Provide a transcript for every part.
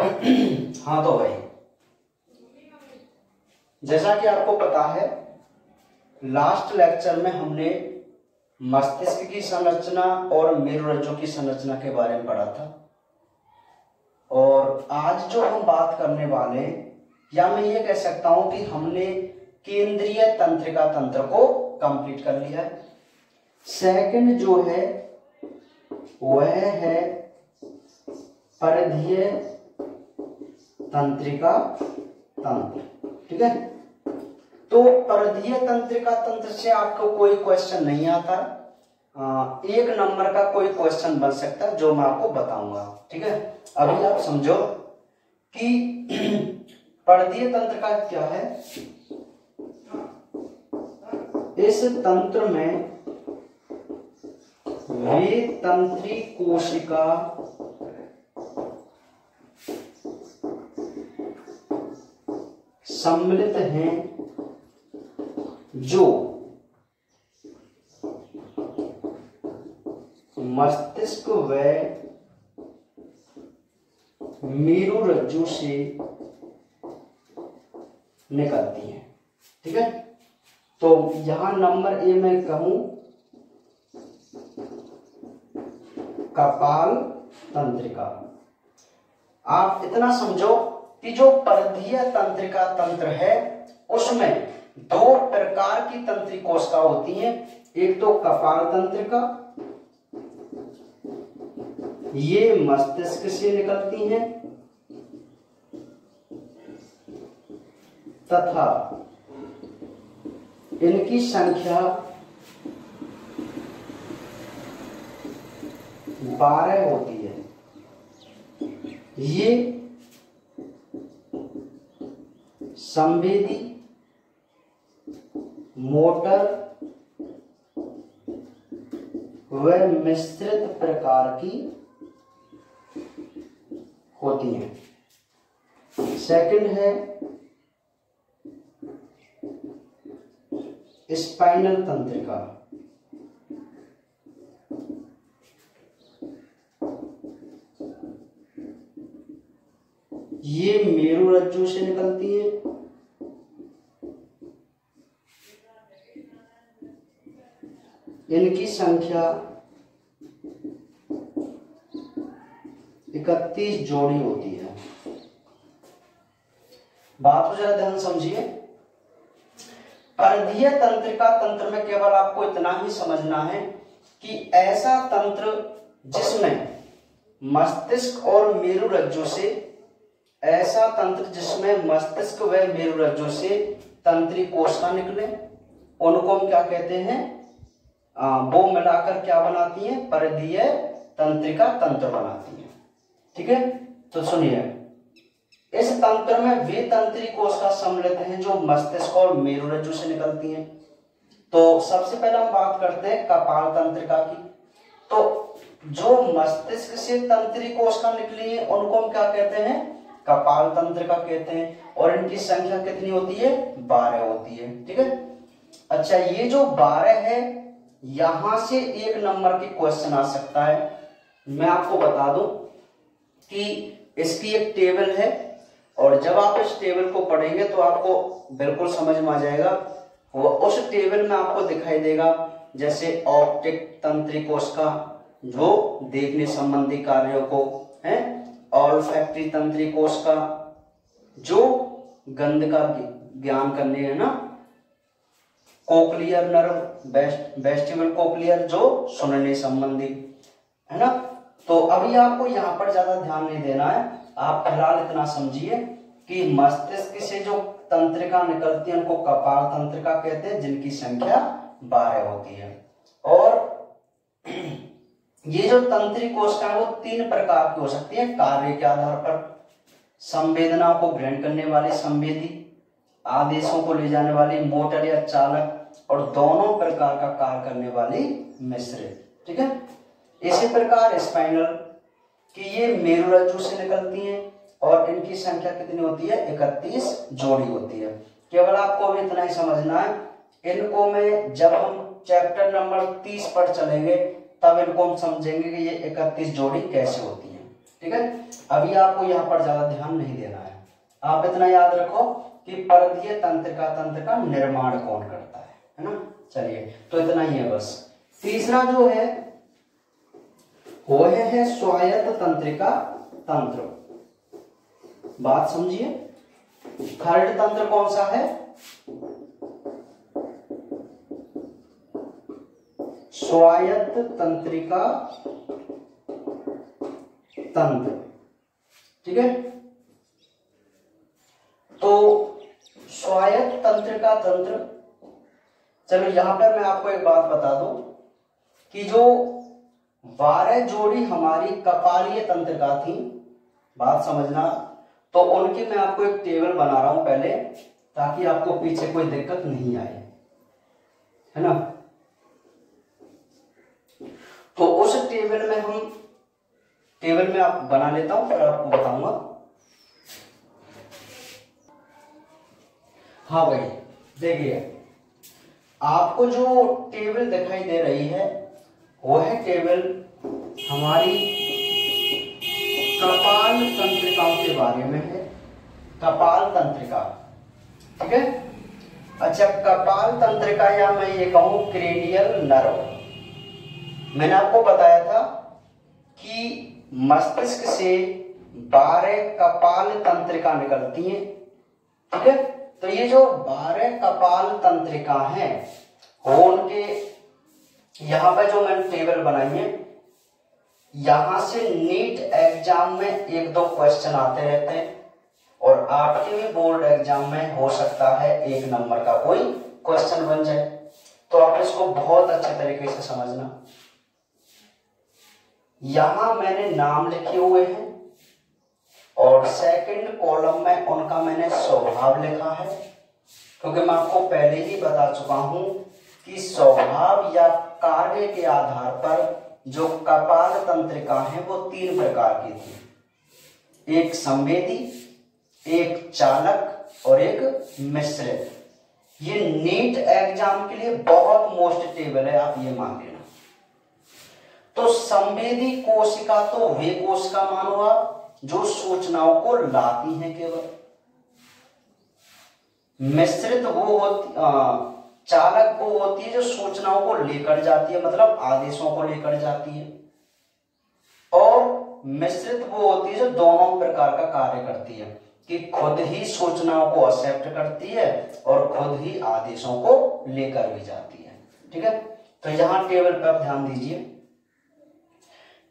हाँ तो भाई, जैसा कि आपको पता है लास्ट लेक्चर में हमने मस्तिष्क की संरचना और मेरुरज्जु की संरचना के बारे में पढ़ा था, और आज जो हम बात करने वाले हैं, या मैं ये कह सकता हूं कि हमने केंद्रीय तंत्रिका तंत्र को कंप्लीट कर लिया है। सेकंड जो है वह है परिधीय तंत्रिका तंत्र। ठीक है, तो परिधीय तंत्रिका तंत्र से आपको कोई क्वेश्चन नहीं आता, 1 नंबर का कोई क्वेश्चन बन सकता है जो मैं आपको बताऊंगा। ठीक है, अभी आप समझो कि परिधीय तंत्र का क्या है। इस तंत्र में वे तंत्री कोशिका सम्मिलित हैं जो मस्तिष्क व मेरुरज्जु से निकलती हैं। ठीक है, तो यहां नंबर ए में कहूं कपाल तंत्रिका। आप इतना समझो कि जो परिधीय तंत्रिका तंत्र है उसमें 2 प्रकार की तंत्री कोशिका होती हैं। एक तो कपाल तंत्रिका, ये मस्तिष्क से निकलती हैं, तथा इनकी संख्या 12 होती है। ये संवेदी, मोटर व मिश्रित प्रकार की होती हैं। सेकंड है स्पाइनल तंत्रिका। ये मेरुरज्जु से निकलती है, इनकी संख्या 31 जोड़ी होती है। बात को जरा ध्यान समझिए। परिधीय तंत्रिका तंत्र में केवल आपको इतना ही समझना है कि ऐसा तंत्र जिसमें मस्तिष्क और मेरुरज्जु से, ऐसा तंत्र जिसमें मस्तिष्क व मेरुरज्जु से तंत्री कोशिका निकले, उनको हम क्या कहते हैं, वो मिलाकर क्या बनाती हैं, परिधीय तंत्रिका तंत्र बनाती हैं। ठीक है, तो सुनिए, इस तंत्र में वे तंत्री कोशिका सम्मिलित हैं जो मस्तिष्क और मेरुरज्जु से निकलती हैं। तो सबसे पहले हम बात करते हैं कपाल तंत्रिका की। तो जो मस्तिष्क से तंत्री कोशिका निकली है उनको हम क्या कहते हैं, कपाल तंत्रिका कहते हैं, और इनकी संख्या कितनी होती है, 12 होती है। ठीक है, अच्छा, ये जो 12 है, यहां से 1 नंबर की क्वेश्चन आ सकता है। मैं आपको बता दूं कि इसकी एक टेबल है, और जब आप इस टेबल को पढ़ेंगे तो आपको बिल्कुल समझ में आ जाएगा। वो उस टेबल में आपको दिखाई देगा, जैसे ऑप्टिक तंत्री कोशिका जो देखने संबंधी कार्यों को है, ऑल्फैक्टरी तंत्री कोशिका जो गंध का ज्ञान करने है ना, कोक्लियर नर्व, वेस्टिबुलर कोक्लियर जो सुनने संबंधी है ना। तो अभी आपको यहाँ पर ज्यादा ध्यान नहीं देना है, आप फिलहाल इतना समझिए कि मस्तिष्क से जो तंत्रिका निकलती है उनको कपाल तंत्रिका कहते हैं, जिनकी संख्या 12 होती है। और ये जो तंत्री कोशिका है वो 3 प्रकार की हो सकती है कार्य के आधार पर। संवेदनाओं को ग्रहण करने वाली संवेदी, आदेशों को ले जाने वाली मोटर या चालक, और दोनों प्रकार का कार्य करने वाली मिश्रित। ठीक है, इसी प्रकार स्पाइनल कि ये मेरुरज्जु से निकलती हैं और इनकी संख्या कितनी होती है, 31 जोड़ी होती है। केवल आपको अभी इतना ही समझना है, इनको में जब हम चैप्टर नंबर 30 पर चलेंगे तब इनको हम समझेंगे कि ये 31 जोड़ी कैसे होती है। ठीक है। अभी आपको यहाँ पर ज्यादा ध्यान नहीं देना है, आप इतना याद रखो कि परदीय तंत्र का निर्माण कौन करता है ना। चलिए तो इतना ही है बस। तीसरा जो है वो है स्वायत्त तंत्रिका तंत्र। बात समझिए, थर्ड तंत्र कौन सा है? स्वायत्त तंत्रिका तंत्र, ठीक है। तो स्वायत्त तंत्रिका तंत्र, चलो यहां पर मैं आपको एक बात बता दूं कि जो 12 जोड़ी हमारी कपालीय तंत्रिका थी, बात समझना, तो उनकी मैं आपको एक टेबल बना रहा हूं पहले, ताकि आपको पीछे कोई दिक्कत नहीं आए, है ना। तो उस टेबल में आप बना लेता हूं, फिर आपको बताऊंगा। हाँ भाई देखिए, आपको जो टेबल दिखाई दे रही है वो है टेबल हमारी कपाल तंत्रिकाओं के बारे में है। कपाल तंत्रिका, ठीक है। अच्छा, कपाल तंत्रिका या मैं ये कहूं क्रेनियल नर्व, मैंने आपको बताया था कि मस्तिष्क से 12 कपाल तंत्रिका निकलती हैं, ठीक है। तो ये जो 12 कपाल तंत्रिका हैं वो उनके यहां पर जो मैंने टेबल बनाई है, यहां से नीट एग्जाम में 1-2 क्वेश्चन आते रहते हैं, और आपके भी बोर्ड एग्जाम में हो सकता है 1 नंबर का कोई क्वेश्चन बन जाए। तो आप इसको बहुत अच्छे तरीके से समझना। यहां मैंने नाम लिखे हुए हैं और सेकंड कॉलम में उनका मैंने स्वभाव लिखा है, क्योंकि मैं आपको पहले ही बता चुका हूं कि स्वभाव या कार्य के आधार पर जो कपाल तंत्रिका है वो 3 प्रकार की थी, एक संवेदी, एक चालक और एक मिश्रित। ये नीट एग्जाम के लिए बहुत मोस्ट टेबल है, आप ये मान लेना। तो संवेदी कोशिका तो वे कोशिका मानो आप जो सूचनाओं को लाती हैं केवल। मिश्रित वो होती, चालक वो होती है जो सूचनाओं को लेकर जाती है, मतलब आदेशों को लेकर जाती है। और मिश्रित वो होती है जो दोनों प्रकार का कार्य करती है, कि खुद ही सूचनाओं को एक्सेप्ट करती है और खुद ही आदेशों को लेकर भी जाती है, ठीक है। तो यहां टेबल पर आप ध्यान दीजिए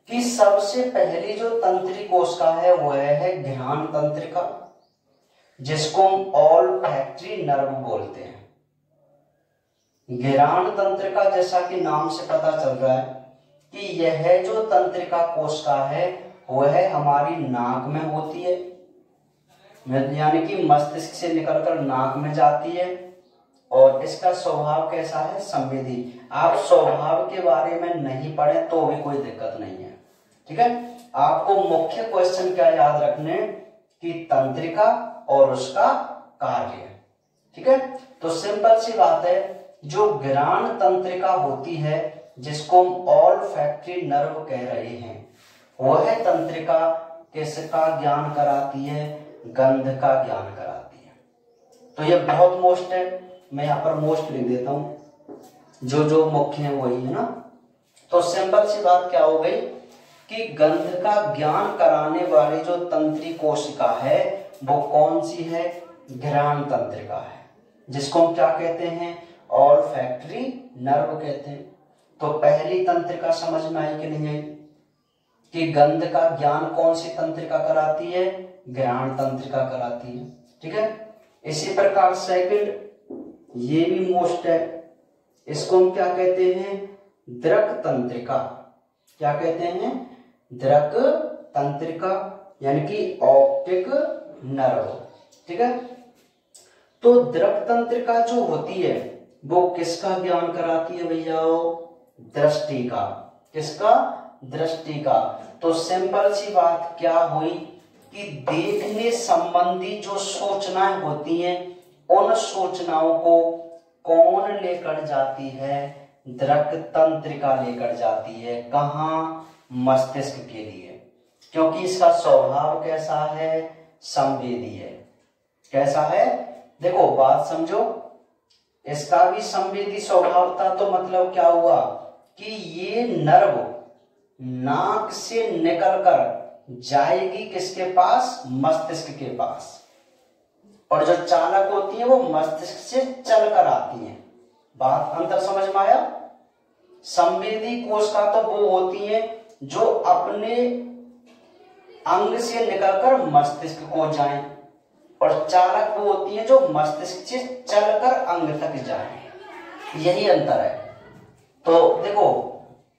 कि सबसे पहली जो तंत्रिका कोशिका है वह है घ्राण तंत्रिका, जिसको हम ऑल्फैक्टरी नर्व बोलते हैं। घ्राण तंत्रिका, जैसा कि नाम से पता चल रहा है कि यह जो तंत्रिका कोशिका है वह हमारी नाक में होती है, यानी कि मस्तिष्क से निकलकर नाक में जाती है। और इसका स्वभाव कैसा है? संवेदी। आप स्वभाव के बारे में नहीं पढ़े तो भी कोई दिक्कत नहीं है, ठीक है। आपको मुख्य क्वेश्चन क्या याद रखने कि तंत्रिका और उसका कार्य, ठीक है। तो सिंपल सी बात है, जो घ्राण तंत्रिका होती है जिसको हम ऑल्फैक्टरी नर्व कह रहे हैं, वह तंत्रिका किसका ज्ञान कराती है? गंध का ज्ञान कराती है। तो ये बहुत मोस्ट है, मैं यहाँ पर मोस्ट लिख देता हूं, जो मुख्य है वही है ना। तो सिंपल सी बात क्या हो गई कि गंध का ज्ञान कराने वाली जो तंत्री कोशिका है वो कौन सी है? घ्राण तंत्रिका है, जिसको हम क्या कहते हैं? ऑल्फैक्टरी नर्व कहते हैं। तो पहली तंत्रिका समझ में आई कि नहीं आई कि गंध का ज्ञान कौन सी तंत्रिका कराती है? घ्राण तंत्रिका कराती है, ठीक है। इसी प्रकार सेकंड, ये भी मोस्ट है, इसको हम क्या कहते हैं? दृक तंत्रिका। क्या कहते हैं? दृक तंत्रिका, यानी कि ऑप्टिक नर्व, ठीक है। तो दृक तंत्रिका जो होती है वो किसका ज्ञान कराती है भैया? दृष्टि का। किसका? दृष्टि का। तो सिंपल सी बात क्या हुई कि देखने संबंधी जो सूचनाएं होती हैं उन सूचनाओं को कौन लेकर जाती है? दृक तंत्रिका लेकर जाती है। कहां? मस्तिष्क के लिए। क्योंकि इसका स्वभाव कैसा है, संवेदी है। कैसा है, देखो बात समझो, इसका भी संवेदी स्वभाव था, तो मतलब क्या हुआ कि ये नर्व नाक से निकलकर जाएगी किसके पास, मस्तिष्क के पास, और जो चालक होती है वो मस्तिष्क से चलकर आती है। बात अंतर समझ में आया। संवेदी कोशिका तो वो होती है जो अपने अंग से निकलकर मस्तिष्क को जाएं, और चालक वो होती है जो मस्तिष्क से चलकर अंग तक जाए। यही अंतर है। तो देखो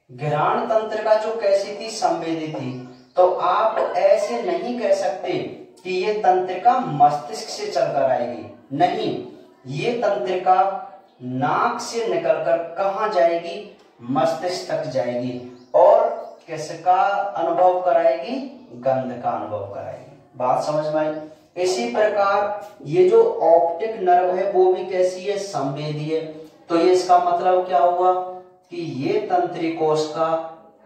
घ्राण तंत्रिका जो कैसी थी, संवेदी थी, तो आप ऐसे नहीं कह सकते कि ये तंत्रिका मस्तिष्क से चलकर आएगी, नहीं, ये तंत्रिका नाक से निकलकर कहाँ जाएगी, मस्तिष्क तक जाएगी, और किसका अनुभव कराएगी, गंध का अनुभव कराएगी। बात समझ में आई। इसी प्रकार ये जो ऑप्टिक नर्व है वो भी कैसी है, संवेदी है। तो ये इसका मतलब क्या हुआ कि ये तंत्री कोशिका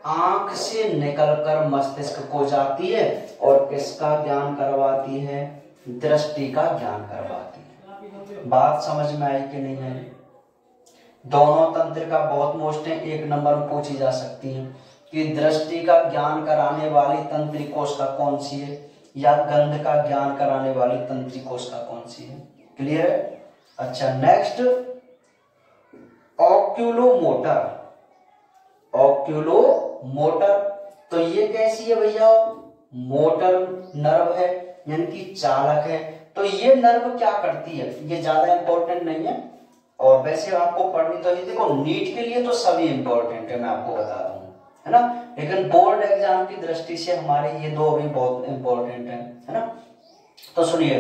आंख से निकलकर मस्तिष्क को जाती है और किसका ज्ञान करवाती है, दृष्टि का ज्ञान करवाती है। बात समझ में आई कि नहीं आई। दोनों तंत्रिका बहुत मोस्ट है, एक नंबर में पूछी जा सकती है कि दृष्टि का ज्ञान कराने वाली तंत्री कोशिका कौन सी है, या गंध का ज्ञान कराने वाली तंत्री कोशिका कौन सी है। क्लियर है। अच्छा, नेक्स्ट ऑक्यूलोमोटर। ऑक्यूलोमोटर तो ये कैसी है भैया, मोटर नर्व है, यानी कि चालक है। तो ये नर्व क्या करती है, ये ज्यादा इंपॉर्टेंट नहीं है, और वैसे आपको पढ़नी तो ये देखो नीट के लिए तो सभी इंपॉर्टेंट है, मैं आपको बता दूं, है ना, लेकिन बोर्ड एग्जाम की दृष्टि से हमारे ये दो भी बहुत इंपॉर्टेंट है ना। तो सुनिए,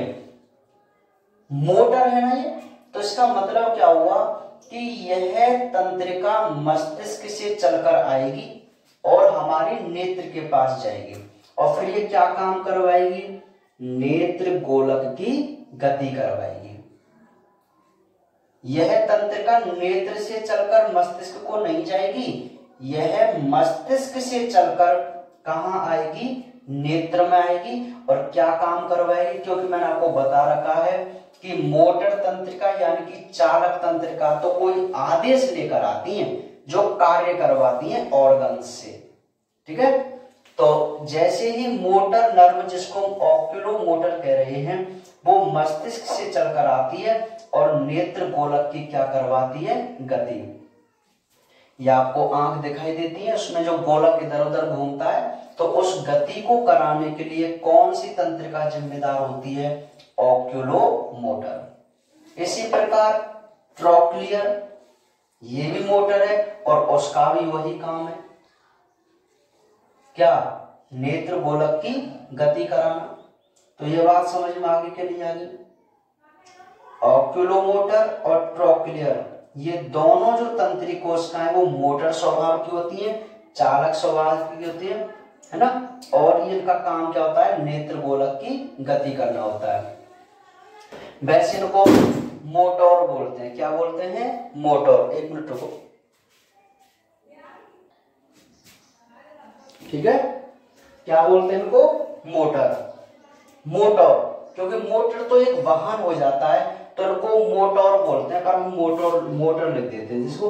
मोटर है ना ये, तो इसका मतलब क्या हुआ कि यह तंत्रिका मस्तिष्क से चलकर आएगी और हमारी नेत्र के पास जाएगी, और फिर ये क्या काम करवाएगी, नेत्र गोलक की गति करवाएगी। यह तंत्रिका नेत्र से चलकर मस्तिष्क को नहीं जाएगी, यह मस्तिष्क से चलकर कहाँ आएगी, नेत्र में आएगी, और क्या काम करवाएगी, क्योंकि मैंने आपको बता रखा है कि मोटर तंत्रिका यानी कि चालक तंत्रिका तो कोई आदेश लेकर आती है जो कार्य करवाती है ऑर्गन्स से। ठीक है, तो जैसे ही मोटर नर्व जिसको हम ऑक्यूलोमोटर कह रहे हैं वो मस्तिष्क से चलकर आती है और नेत्र गोलक की क्या करवाती है, गति। या आपको आंख दिखाई देती है, उसमें जो गोलक इधर उधर घूमता है, तो उस गति को कराने के लिए कौन सी तंत्रिका जिम्मेदार होती है, ऑक्यूलोमोटर। इसी प्रकार ट्रोक्लियर, ये भी मोटर है और उसका भी वही काम है, क्या, नेत्र गोलक की गति कराना। तो ये बात समझ में आगे के लिए आगे, ऑक्यूलोमोटर और ट्रोक्लियर ये दोनों जो तंत्री कोशिकाएं वो मोटर स्वभाव की होती हैं, चालक स्वभाव की होती है ना, और इनका काम क्या होता है, नेत्र गोलक की गति करना होता है। वैसे इनको मोटर बोलते हैं, क्या बोलते हैं, मोटर। एक मिनट रुको, ठीक है, क्या बोलते हैं इनको, मोटर। मोटर, क्योंकि मोटर तो एक वाहन हो जाता है तो इनको मोटर बोलते हैं, पर हम मोटर लिख देते हैं, जिसको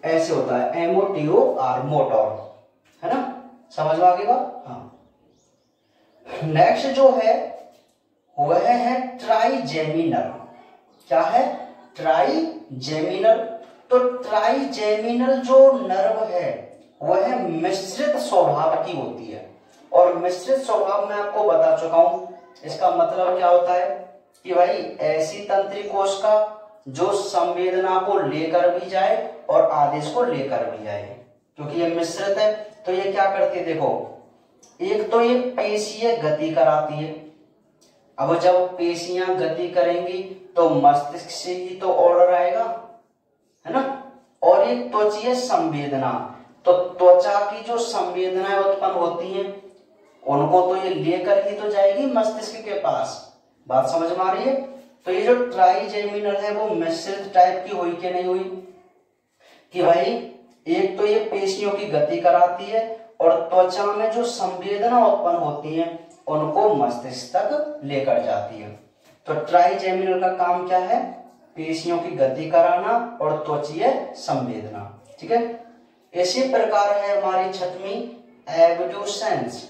ऐसे होता है MOTOR, मोटर, है ना, समझ में आ गई बात। हाँ, नेक्स्ट जो है वह है ट्राइजेमिनल। क्या है, ट्राइजेमिनल। तो ट्राइजेमिनल जो नर्व है वह मिश्रित स्वभाव की होती है, और मिश्रित स्वभाव में आपको बता चुका हूं। इसका मतलब क्या होता है कि भाई ऐसी तंत्री कोशिका जो संवेदना को लेकर भी जाए और आदेश को लेकर भी जाए, क्योंकि ये मिश्रित है। तो ये क्या करती है, देखो, एक तो ये पेशीय गति कराती है। अब जब पेशियां गति करेंगी तो मस्तिष्क से ही तो ऑर्डर आएगा, है ना, और ये त्वचीय संवेदना, तो त्वचा की जो संवेदनाएं उत्पन्न होती हैं उनको तो ये लेकर ही तो जाएगी मस्तिष्क के पास। बात समझ में आ रही है। तो ये जो ट्राइजेमिनल है वो मिश्रित टाइप की हुई कि नहीं हुई, कि भाई एक तो ये पेशियों की गति कराती है और त्वचा में जो संवेदना उत्पन्न होती है उनको मस्तिष्क तक लेकर जाती है। तो ट्राइजेमिनल का काम क्या है? पेशियों की गति कराना और त्वचीय संवेदना। ठीक है, इसी प्रकार है हमारी छठवीं एब्ड्यूसेंस।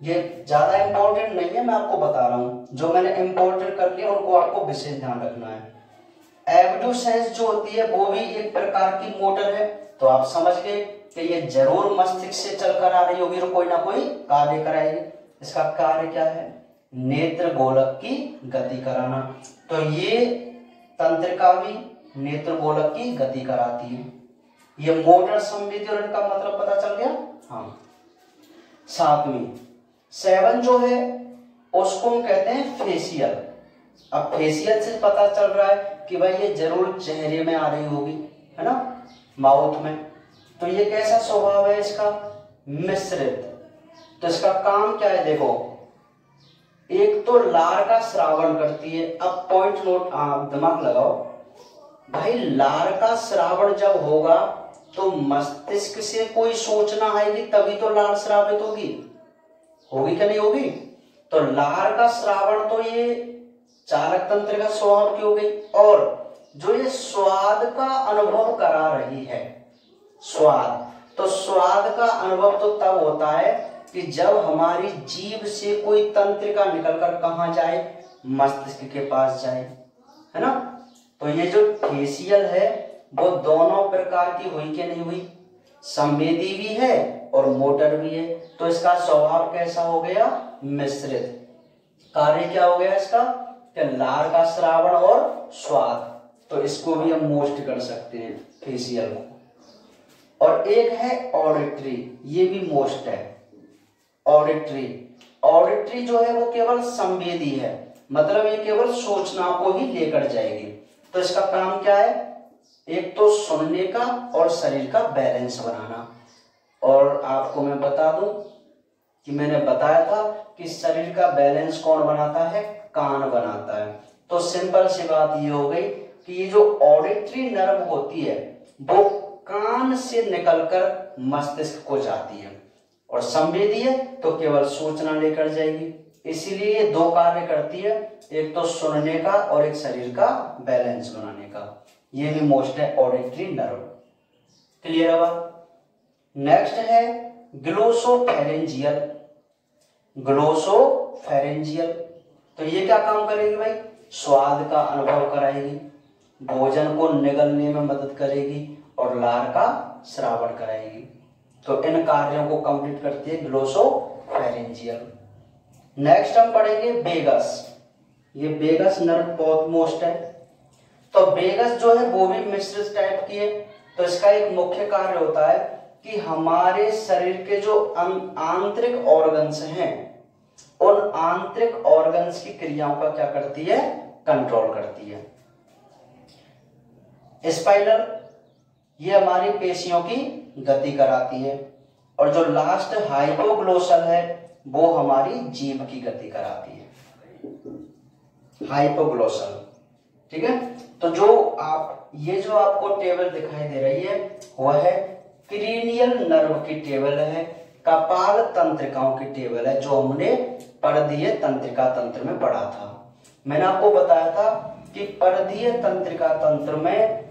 ये ज्यादा इंपॉर्टेंट नहीं है, मैं आपको बता रहा हूं, जो मैंने इंपॉर्टेंट कर लिया उनको आपको विशेष ध्यान रखना है। एब्ड्यूसेंस जो होती है वो भी एक प्रकार की मोटर है। तो आप समझ गए कि ये जरूर मस्तिष्क से चलकर आ रही होगी और कोई ना कोई कार्य कराएगी। इसका कार्य क्या है? नेत्र गोलक की गति कराना। तो ये तंत्रिका भी नेत्र गोलक की गति कराती है। ये मोटर संवेदी और इनका मतलब पता चल गया। हाँ, सातवीं 7 जो है उसको हम कहते हैं फेशियल। अब फेशियल से पता चल रहा है कि भाई ये जरूर चेहरे में आ रही होगी, है ना, माउथ में। तो ये कैसा स्वभाव है इसका? मिश्रित। तो इसका काम क्या है? देखो, एक तो लार का श्रावण करती है। अब पॉइंट नोट, दिमाग लगाओ भाई, लार का श्रावण जब होगा तो मस्तिष्क से कोई सूचना आएगी तभी तो लार श्रावित होगी क्या नहीं होगी? तो लार का श्रावण तो ये चालक तंत्र का स्वभाव की हो गई। और जो ये स्वाद का अनुभव करा रही है, स्वाद, तो स्वाद का अनुभव तो तब होता है कि जब हमारी जीभ से कोई तंत्रिका निकलकर कहां जाए? मस्तिष्क के पास जाए, है ना। तो ये जो फेशियल है वो दोनों प्रकार की हुई कि नहीं हुई? संवेदी भी है और मोटर भी है। तो इसका स्वभाव कैसा हो गया? मिश्रित। कार्य क्या हो गया इसका? कि लार का श्रावण और स्वाद। तो इसको भी हम मोस्ट कर सकते हैं, फेशियल को। और एक है ऑडिटरी, ये भी मोस्ट है। ऑडिटरी जो है वो केवल संवेदी है, मतलब ये केवल सूचना को ही लेकर जाएगी। तो इसका काम क्या है? एक तो सुनने का और शरीर का बैलेंस बनाना। और आपको मैं बता दूं कि मैंने बताया था कि शरीर का बैलेंस कौन बनाता है? कान बनाता है। तो सिंपल सी बात ये हो गई कि ये जो ऑडिटरी नर्व होती है वो कान से निकलकर मस्तिष्क को जाती है, और संवेदी है तो केवल सूचना लेकर जाएगी। इसीलिए ये दो कार्य करती है, एक तो सुनने का और एक शरीर का बैलेंस बनाने का। ये भी मोस्ट है ऑडिटरी नर्व। क्लियर है बात? नेक्स्ट है ग्लोसोफेरेंजियल। ग्लोसोफेरेंजियल तो ये क्या काम करेगी भाई? स्वाद का अनुभव कराएगी, भोजन को निगलने में मदद करेगी और लार का श्रावण कराएगी। तो इन कार्यों को कंप्लीट करती है ग्लोसोफेरेंजियल। नेक्स्ट हम पढ़ेंगे वेगस। ये वेगस नर्व बहुत मोस्ट है। तो वेगस जो है वो भी मिश्रित टाइप की है। तो इसका एक मुख्य कार्य होता है कि हमारे शरीर के जो आंतरिक ऑर्गन्स हैं उन आंतरिक ऑर्गन्स की क्रियाओं का क्या करती है? कंट्रोल करती है। स्पाइनल ये हमारी पेशियों की गति कराती है, और जो लास्ट हाइपोग्लोसल है वो हमारी जीभ की गति कराती है, हाइपोग्लोसल। ठीक है, तो ये जो आपको टेबल दिखाई दे रही है वह है क्रीनियल नर्व की टेबल है, कपाल तंत्रिकाओं की टेबल है, जो हमने परदीय तंत्रिका तंत्र में पढ़ा था। मैंने आपको बताया था कि परदीय तंत्रिका तंत्र में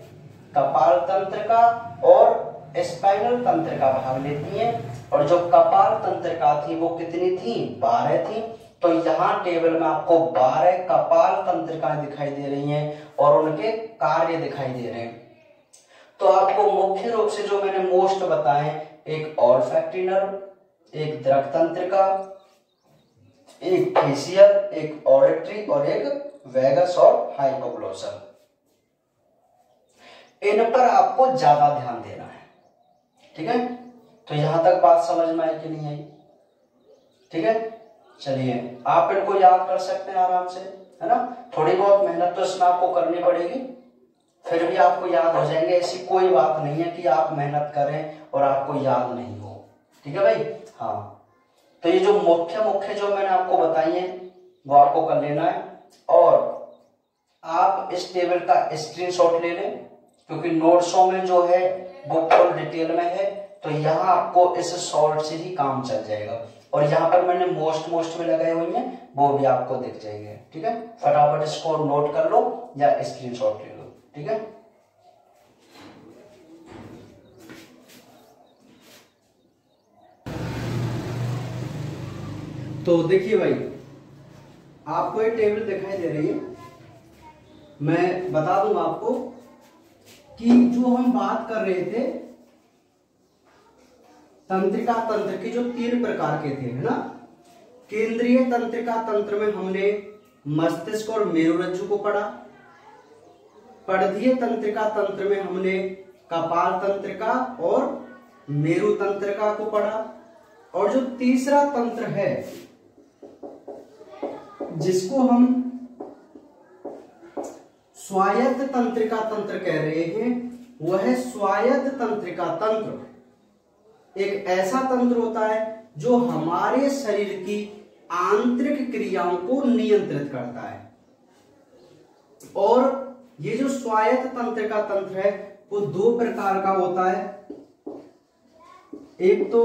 कपाल तंत्रिका और स्पाइनल तंत्रिका भाग लेती हैं, और जो कपाल तंत्रिका थी वो कितनी थी? 12 थी। तो यहाँ टेबल में आपको 12 कपाल तंत्रिकाएं दिखाई दे रही हैं और उनके कार्य दिखाई दे रहे हैं। तो आपको मुख्य रूप से जो मैंने मोस्ट बताए, एक ऑल्फैक्टरी नर्व, एक दृक तंत्रिका, एक फेशियल, एक ऑडिटरी और एक वेगस और हाइपोग्लोसल। इन पर आपको ज्यादा ध्यान देना है। ठीक है, तो यहां तक बात समझ में आई कि नहीं आई? ठीक है, चलिए आप इनको याद कर सकते हैं आराम से, है ना। थोड़ी बहुत मेहनत तो इसमें आपको करनी पड़ेगी, फिर भी आपको याद हो जाएंगे। ऐसी कोई बात नहीं है कि आप मेहनत करें और आपको याद नहीं हो। ठीक है भाई? हाँ, तो ये जो मुख्य जो मैंने आपको बताई है वो आपको कर लेना है, और आप इस टेबल का स्क्रीनशॉट ले लें, क्योंकि नोट्सों में जो है वो फुल डिटेल में है। तो यहाँ आपको इस सॉल्ट से ही काम चल जाएगा। और यहाँ पर मैंने मोस्ट में लगाए हुए हैं, वो भी आपको दिख जाएंगे। ठीक है, फटाफट इसको नोट कर लो या स्क्रीनशॉट ले लो। ठीक है, तो देखिए भाई, आपको एक टेबल दिखाई दे रही है। मैं बता दूं आपको कि जो हम बात कर रहे थे तंत्रिका तंत्र के, जो 3 प्रकार के थे, है ना। केंद्रीय तंत्रिका तंत्र में हमने मस्तिष्क और मेरुरज्जु को पढ़ा। परिधीय तंत्रिका तंत्र में हमने कपाल तंत्रिका और मेरु तंत्रिका को पढ़ा। और जो तीसरा तंत्र है जिसको हम स्वायत्त तंत्रिका तंत्र कह रहे हैं, वह है स्वायत्त तंत्रिका तंत्र। एक ऐसा तंत्र होता है जो हमारे शरीर की आंतरिक क्रियाओं को नियंत्रित करता है। और ये जो स्वायत्त तंत्रिका तंत्र है वो 2 प्रकार का होता है। एक तो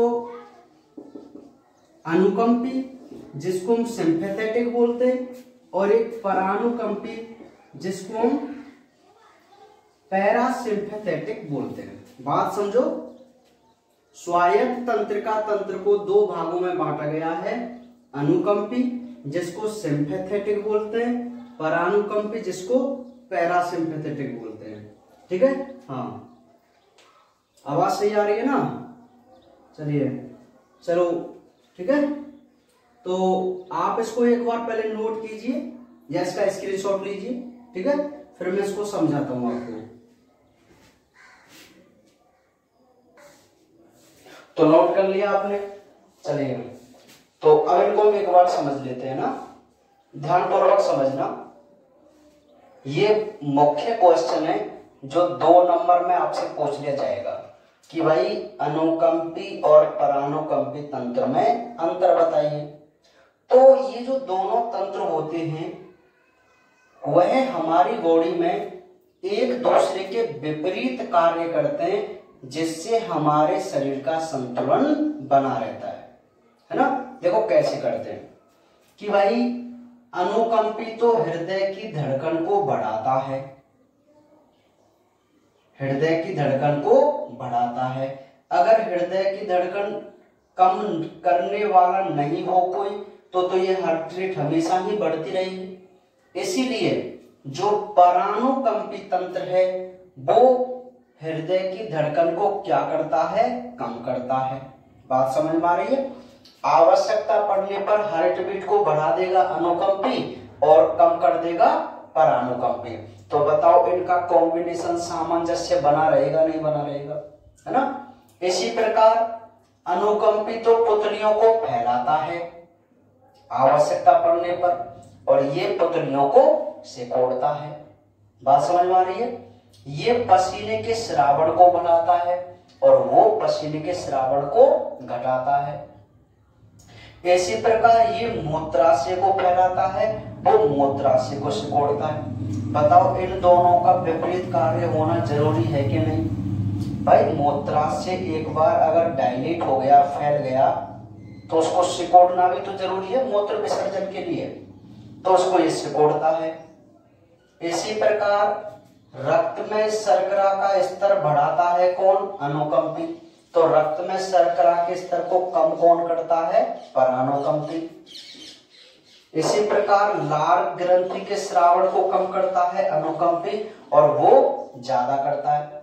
अनुकंपी जिसको हम सिंपैथेटिक बोलते हैं, और एक परानुकंपी जिसको हम पैरासिम्पैथेटिक बोलते हैं। बात समझो, स्वायत्त तंत्रिका तंत्र को 2 भागों में बांटा गया है। अनुकंपी जिसको सिंपैथेटिक बोलते हैं, परानुकंपी जिसको पैरासिम्पैथेटिक बोलते हैं। ठीक है, हाँ, आवाज सही आ रही है ना? चलिए, चलो, ठीक है। तो आप इसको एक बार पहले नोट कीजिए या इसका स्क्रीनशॉट लीजिए। ठीक है, फिर मैं इसको समझाता हूं आपको। तो नोट कर लिया आपने? चलिए, तो अब इनको हम एक बार समझ लेते हैं ना, ध्यानपूर्वक समझना। ये मुख्य क्वेश्चन है जो 2 नंबर में आपसे पूछ लिया जाएगा कि भाई अनुकंपी और परानुकंपी तंत्र में अंतर बताइए। तो ये जो दोनों तंत्र होते हैं वह हमारी बॉडी में एक दूसरे के विपरीत कार्य करते हैं, जिससे हमारे शरीर का संतुलन बना रहता है ना। देखो कैसे करते हैं कि भाई अनुकंपी तो हृदय की धड़कन को बढ़ाता है, हृदय की धड़कन को बढ़ाता है। अगर हृदय की धड़कन कम करने वाला नहीं हो कोई तो ये हार्ट रेट हमेशा ही बढ़ती रहेगी। इसीलिए जो परानुकंपी तंत्र है वो हृदय की धड़कन को क्या करता है? कम करता है। बात समझ में आ रही है? आवश्यकता पड़ने पर हार्ट बीट को बढ़ा देगा अनुकंपी और कम कर देगा परानुकंपी। तो बताओ इनका कॉम्बिनेशन सामंजस्य बना रहेगा नहीं बना रहेगा, है ना। इसी प्रकार अनुकंपी तो पुतलियों को फैलाता है आवश्यकता पड़ने पर, और ये पुतलियों को सिकोड़ता है। बात समझ में आ रही है? ये पसीने के श्रावण को बढ़ाता है और वो पसीने के श्रावण को घटाता है। इसी प्रकार ये मूत्राशय को फैलाता है, वो मूत्राशय को सिकोड़ता है। बताओ इन दोनों का विपरीत कार्य होना जरूरी है कि नहीं? भाई मूत्राशय एक बार अगर डायलेट हो गया, फैल गया, तो उसको सिकोड़ना भी तो जरूरी है मूत्र विसर्जन के लिए, तो उसको ये सिकोड़ता है। इसी प्रकार रक्त में शर्करा का स्तर बढ़ाता है कौन? अनुकंपी। तो रक्त में शर्करा के स्तर को कम कौन करता है? परानुकंपी। इसी प्रकार लार ग्रंथि के श्रावण को कम करता है अनुकंपी, और वो ज्यादा करता है।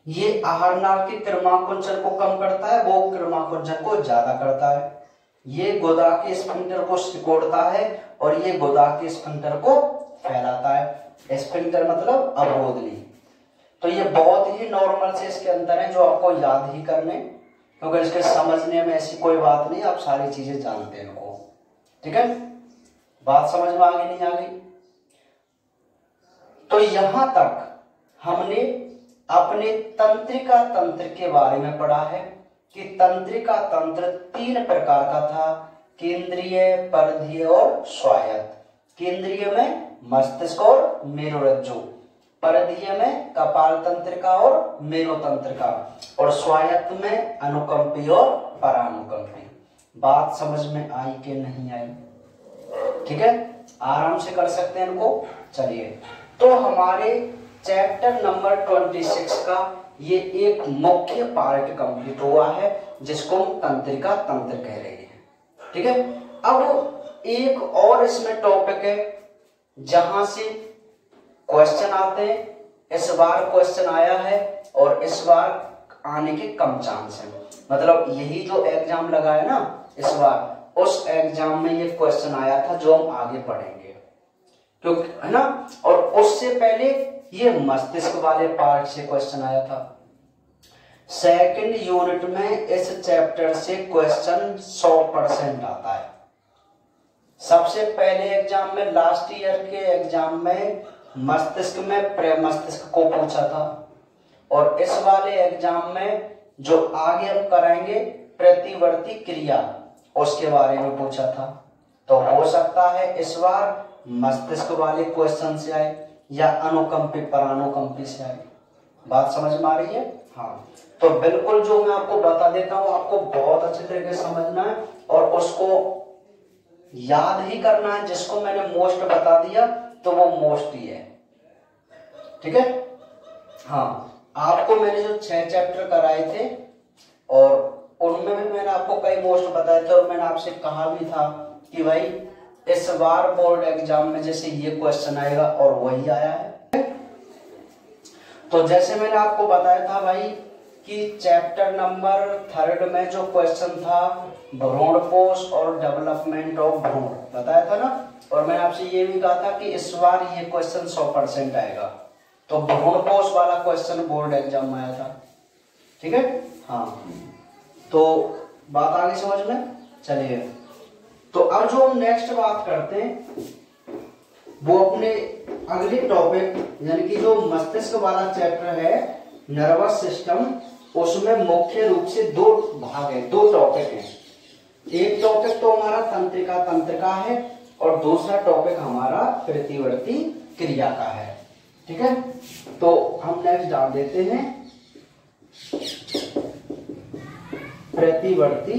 ये आहार नाल के क्रमाकुंचन को कम करता है, वो क्रमाकुंचन को ज्यादा करता है। ये गुदा के स्फिंक्टर को सिकोड़ता है और ये गुदा के स्फिंक्टर को फैलाता है। स्फिंक्टर मतलब अवरोधनी। तो ये बहुत ही नॉर्मल से इसके अंतर है जो आपको याद ही करने, क्योंकि इसके समझने में ऐसी कोई बात नहीं, आप सारी चीजें जानते हैं इनको। ठीक है, बात समझ में आ गई नहीं आ गई? तो यहां तक हमने अपने तंत्रिका तंत्र के बारे में पढ़ा है कि तंत्रिका तंत्र 3 प्रकार का था, केंद्रीय, परिधीय और स्वायत्त। केंद्रीय में मस्तिष्क और मेरुरज्जु, परधीय में कपाल तंत्रिका और मेरुतंत्रिका, और स्वायत्त में अनुकंपी और परानुकंपी। बात समझ में आई कि नहीं आई? ठीक है, आराम से कर सकते हैं इनको। चलिए, तो हमारे चैप्टर नंबर 26 का ये एक मुख्य पार्ट कंप्लीट हुआ है, जिसको हम तंत्रिका तंत्र कह रहे हैं। ठीक है, अब एक और इसमें टॉपिक है जहां से क्वेश्चन आते हैं। इस बार क्वेश्चन आया है और इस बार आने के कम चांस है। मतलब यही जो एग्जाम लगा है ना इस बार, उस एग्जाम में ये क्वेश्चन आया था जो हम आगे पढ़ेंगे, क्योंकि है ना। और उससे पहले ये मस्तिष्क वाले पार्ट से क्वेश्चन आया था। सेकंड यूनिट में इस चैप्टर से क्वेश्चन 100% आता है। सबसे पहले एग्जाम में, लास्ट ईयर के एग्जाम में मस्तिष्क में प्रमस्तिष्क को पूछा था, और इस वाले एग्जाम में जो आगे हम कराएंगे प्रतिवर्ती क्रिया, उसके बारे में पूछा था। तो हो सकता है इस बार मस्तिष्क वाले क्वेश्चन से आए या अनुकंपी परानुकंपी से आए। बात समझ में आ रही है? हाँ, तो बिल्कुल जो मैं आपको बता देता हूं आपको बहुत अच्छे तरीके से समझना है और उसको याद ही करना है। जिसको मैंने मोस्ट बता दिया तो वो मोस्ट ही है। ठीक है, हाँ, आपको मैंने जो 6 चैप्टर कराए थे और उनमें भी मैंने आपको कई मोस्ट बताए थे, और मैंने आपसे कहा भी था कि भाई इस बार बोर्ड एग्जाम में जैसे ये क्वेश्चन आएगा, और वही आया है। तो जैसे मैंने आपको बताया था भाई कि चैप्टर नंबर 3 में जो क्वेश्चन था भ्रूणपोष और डेवलपमेंट ऑफ भ्रूण बताया था ना, और मैंने आपसे ये भी कहा था कि इस बार ये क्वेश्चन 100% आएगा। तो भ्रूणपोष वाला क्वेश्चन बोर्ड एग्जाम में आया था। ठीक है, हाँ, तो बात आगे समझ में। चलिए, तो अब जो हम नेक्स्ट बात करते हैं वो अपने अगले टॉपिक, यानी कि जो मस्तिष्क वाला चैप्टर है नर्वस सिस्टम, उसमें मुख्य रूप से 2 भाग है, 2 टॉपिक हैं। एक टॉपिक तो हमारा तंत्रिका तंत्रिका है और दूसरा टॉपिक हमारा प्रतिवर्ती क्रिया का है। ठीक है, तो हम नेक्स्ट डाल देते हैं प्रतिवर्ती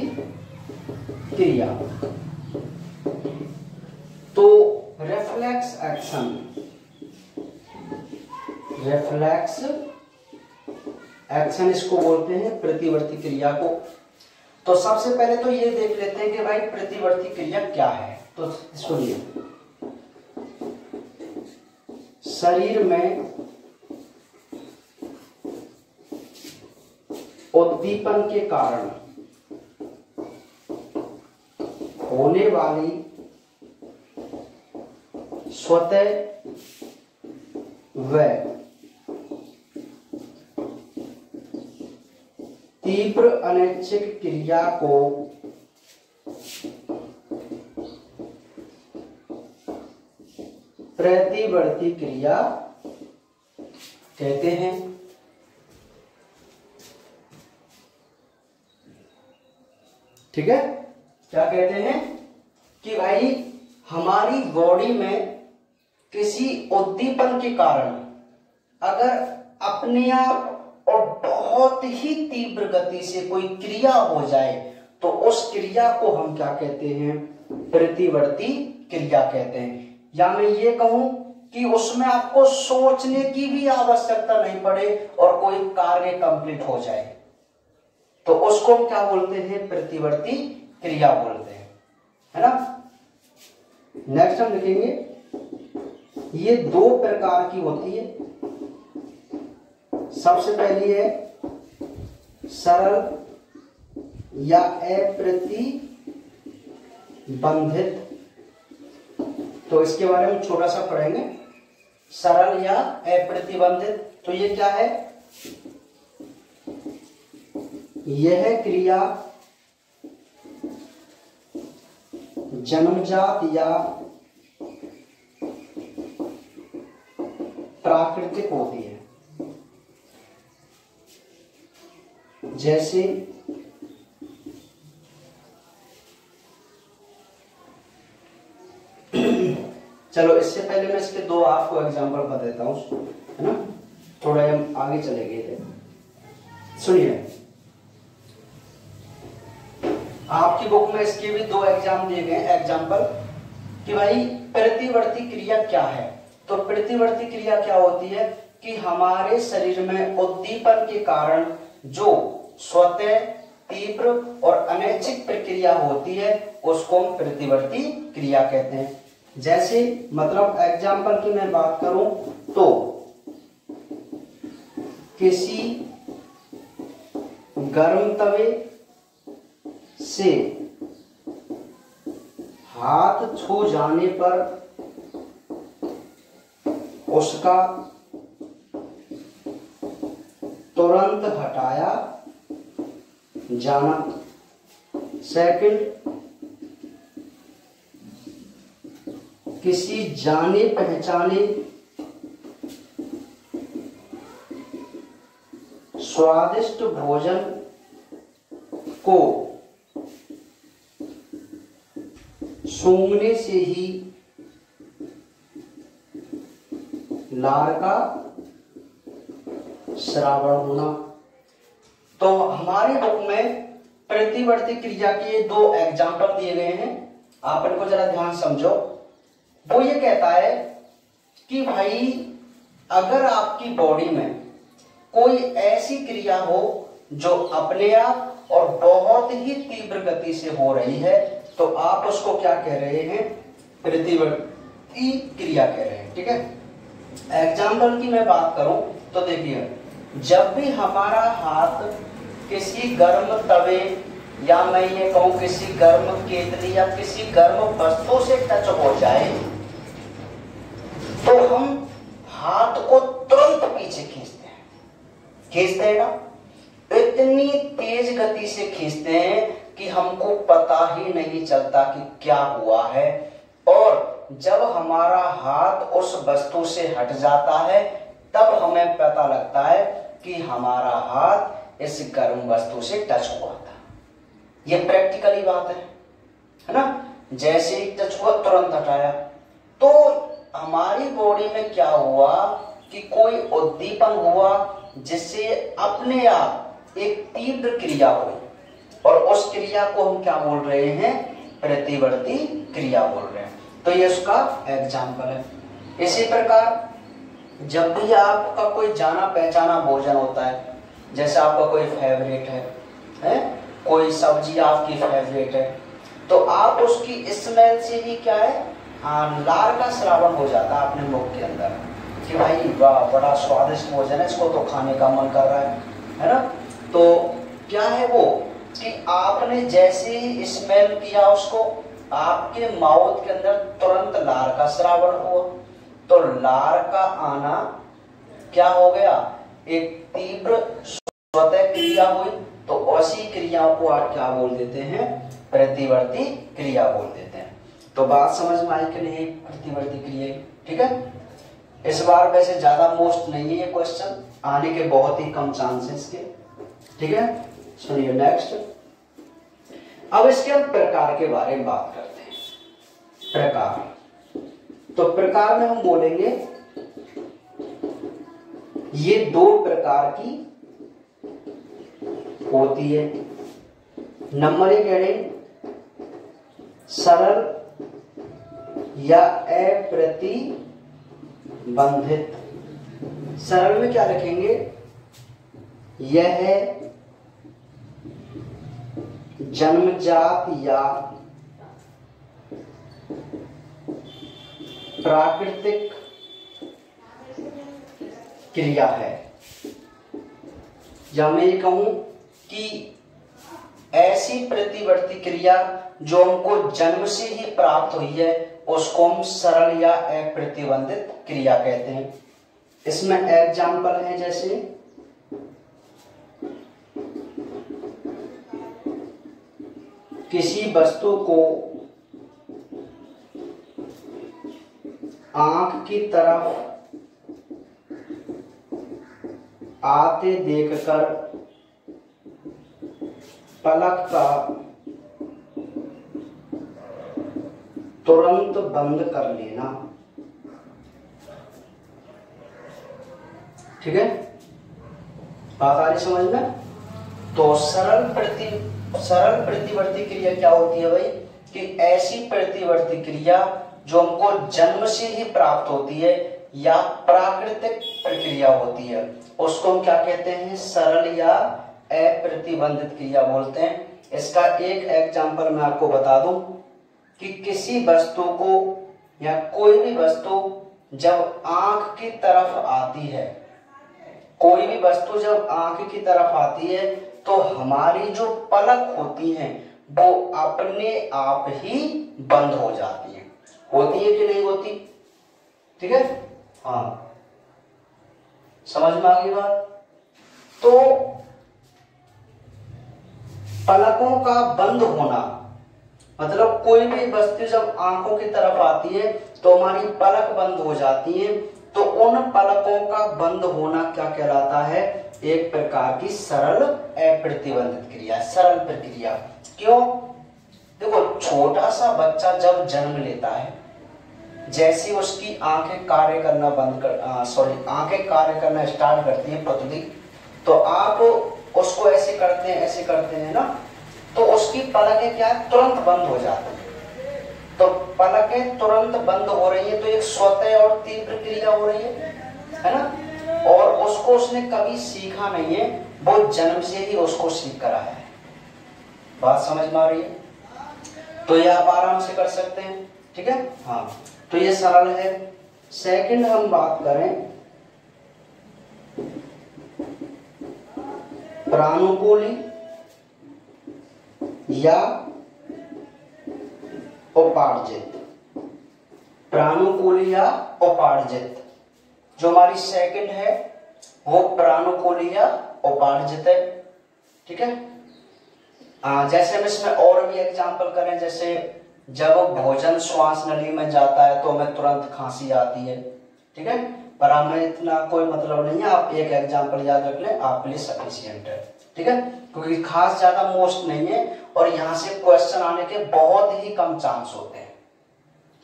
क्रिया। तो रिफ्लेक्स एक्शन, रिफ्लेक्स एक्शन इसको बोलते हैं प्रतिवर्ती क्रिया को। तो सबसे पहले तो ये देख लेते हैं कि भाई प्रतिवर्ती क्रिया क्या है। तो सुनिए, शरीर में उद्दीपन के कारण होने वाली स्वतः व तीव्र अनैच्छिक क्रिया को प्रतिवर्ती क्रिया कहते हैं। ठीक है, क्या कहते हैं कि भाई हमारी बॉडी में किसी उद्दीपन के कारण अगर अपने आप और बहुत ही तीव्र गति से कोई क्रिया हो जाए तो उस क्रिया को हम क्या कहते हैं? प्रतिवर्ती क्रिया कहते हैं। या मैं ये कहूं कि उसमें आपको सोचने की भी आवश्यकता नहीं पड़े और कोई कार्य कंप्लीट हो जाए, तो उसको हम क्या बोलते हैं? प्रतिवर्ती क्रिया बोलते हैं, है ना। नेक्स्ट हम लिखेंगे, ये 2 प्रकार की होती है। सबसे पहली है सरल या अप्रतिबंधित। तो इसके बारे में छोटा सा पढ़ेंगे, सरल या अप्रतिबंधित। तो ये क्या है? यह क्रिया जन्मजात या प्राकृतिक होती है। जैसे चलो इससे पहले मैं इसके 2 आपको एग्जांपल बता देता हूं। है ना। थोड़ा हम आगे चले गए थे। सुनिए, आपकी बुक में इसके भी 2 एग्जाम दिए गए एग्जाम्पल कि भाई प्रतिवर्ती क्रिया क्या है। तो प्रतिवर्ती क्रिया क्या होती है कि हमारे शरीर में उद्दीपन के कारण जो स्वतः तीव्र और अनैच्छिक प्रक्रिया होती है उसको हम प्रतिवर्ती क्रिया कहते हैं। जैसे मतलब एग्जाम्पल की मैं बात करूं तो किसी गर्म तवे से हाथ छू जाने पर उसका तुरंत हटाया जाना। सेकंड, किसी जाने पहचाने स्वादिष्ट भोजन को सूंघने से ही लार का श्रावण होना। तो हमारी बुक में प्रतिवर्ती क्रिया के 2 एग्जाम्पल दिए गए हैं, आप इनको जरा ध्यान समझो। वो ये कहता है कि भाई अगर आपकी बॉडी में कोई ऐसी क्रिया हो जो अपने आप और बहुत ही तीव्र गति से हो रही है तो आप उसको क्या कह रहे हैं, प्रतिवर्ती क्रिया कह रहे हैं। ठीक है, एग्जाम्पल की मैं बात करूं तो देखिए, जब भी हमारा हाथ किसी गर्म तवे या मैं ये कहूं किसी गर्म केतली या किसी गर्म वस्तु से टच हो जाए तो हम हाथ को तुरंत पीछे खींचते हैं ना। इतनी तेज गति से खींचते हैं कि हमको पता ही नहीं चलता कि क्या हुआ है, और जब हमारा हाथ उस वस्तु से हट जाता है तब हमें पता लगता है कि हमारा हाथ इस गर्म वस्तु से टच हुआ था। ये प्रैक्टिकली बात है ना। जैसे ही टच हुआ तुरंत हटाया। तो हमारी बॉडी में क्या हुआ कि कोई उद्दीपन हुआ जिससे अपने आप एक तीव्र क्रिया हुई, और उस क्रिया को हम क्या बोल रहे हैं, प्रतिवर्ती क्रिया बोल रहे हैं। तो ये उसका एग्जाम्पल है। इसी प्रकार जब भी आपका कोई जाना पहचाना भोजन होता है, जैसे आपका कोई फेवरेट है कोई सब्जी आपकी फेवरेट है, तो आप उसकी स्मेल से ही क्या है, लार का श्रावण हो जाता है अपने मुख के अंदर कि भाई वाह बड़ा स्वादिष्ट भोजन है, इसको तो खाने का मन कर रहा है ना। तो क्या है वो कि आपने जैसे ही स्मेल किया उसको, आपके माउथ के अंदर तुरंत लार का श्रावण हुआ। तो लार का आना क्या हो गया, एक तीव्र स्वतः क्रिया हुई। तो ऐसी क्रियाओं को आप क्या बोल देते हैं, प्रतिवर्ती क्रिया बोल देते हैं। तो बात समझ में आई कि नहीं, प्रतिवर्ती क्रिया। ठीक है, इस बार वैसे ज्यादा मोस्ट नहीं है ये क्वेश्चन, आने के बहुत ही कम चांसेस के। ठीक है, सुनिए नेक्स्ट। अब इसके हम प्रकार के बारे में बात करते हैं। प्रकार, तो प्रकार में हम बोलेंगे ये 2 प्रकार की होती है। नंबर 1 हेडिंग सरल या अप्रतिबंधित। सरल में क्या लिखेंगे, यह जन्मजात या प्राकृतिक क्रिया है। या मैं ये कहूं कि ऐसी प्रतिवर्ती क्रिया जो हमको जन्म से ही प्राप्त हुई है उसको हम सरल या अप्रतिबंधित क्रिया कहते हैं। इसमें एग्जाम्पल है जैसे किसी वस्तु को आंख की तरफ आते देखकर पलक का तुरंत बंद कर लेना। ठीक है, बात आ रही समझ में। तो सरल प्रतिवर्ती क्रिया क्या होती है भाई, कि ऐसी प्रतिवर्ती क्रिया जो हमको जन्म से ही प्राप्त होती है या प्राकृतिक प्रक्रिया होती है, उसको हम क्या कहते हैं, सरल या अप्रतिबंधित क्रिया बोलते हैं। इसका एक एग्जांपल मैं आपको बता दूं कि किसी वस्तु को या कोई भी वस्तु जब आंख की तरफ आती है, कोई भी वस्तु जब आंख की तरफ आती है तो हमारी जो पलक होती हैं वो अपने आप ही बंद हो जाती है। होती है कि नहीं होती, ठीक है, हाँ, समझ में आ गई बात। तो पलकों का बंद होना मतलब कोई भी वस्तु जब आंखों की तरफ आती है तो हमारी पलक बंद हो जाती है, तो उन पलकों का बंद होना क्या कहलाता है, एक प्रकार की सरल अप्रतिबंधित क्रिया, सरल प्रक्रिया। क्यों, देखो छोटा सा बच्चा जब जन्म लेता है, जैसी उसकी आंखें कार्य करना आंखें कार्य करना स्टार्ट करती है पुतली, तो आप उसको ऐसे करते हैं ना, तो उसकी पलकें क्या तुरंत बंद हो जाती है। तो पलकें तुरंत बंद हो रही है तो एक स्वतः और तीव्र क्रिया हो रही है ना, और उसको उसने कभी सीखा नहीं है, वो जन्म से ही उसको सीख कर आया है। बात समझ में आ रही है, तो ये आप आराम से कर सकते हैं, ठीक है, हाँ, तो ये सरल है। सेकंड हम बात करें प्रानुकूली या उपार्जित। प्रानुकूली या उपार्जित, जो हमारी सेकंड है वो प्रानुकूली या उपार्जित है, ठीक है। जैसे हम इसमें और भी एग्जांपल करें, जैसे जब भोजन श्वास नली में जाता है तो हमें तुरंत खांसी आती है, ठीक है, पर हमें इतना कोई मतलब नहीं है, आप एक एग्जांपल याद रख लें, आपके लिए सफिशिएंट है, ठीक है, क्योंकि खास ज्यादा मोस्ट नहीं है और यहाँ से क्वेश्चन आने के बहुत ही कम चांस होते हैं।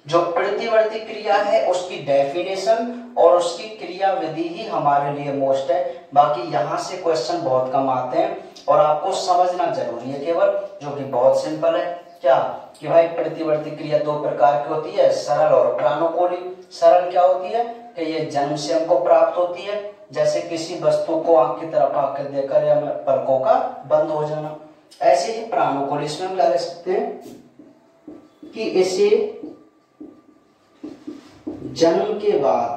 जो प्रतिवर्ती क्रिया है उसकी डेफिनेशन और उसकी क्रिया विधि ही हमारे लिए मोस्ट है, बाकी यहाँ से क्वेश्चन बहुत कम आते हैं और आपको समझना जरूरी है केवल, जो कि बहुत सिंपल है, क्या कि भाई प्रतिवर्ती क्रिया दो प्रकार की होती है, सरल और प्रानुकूली। सरल क्या होती है कि ये जन्म से हमको प्राप्त होती है, जैसे किसी वस्तु को आंख की तरफ आकर देकर या पलकों का बंद हो जाना। ऐसे ही प्रानुकूली, इसमें हम क्या लिख सकते हैं कि इसे जन्म के बाद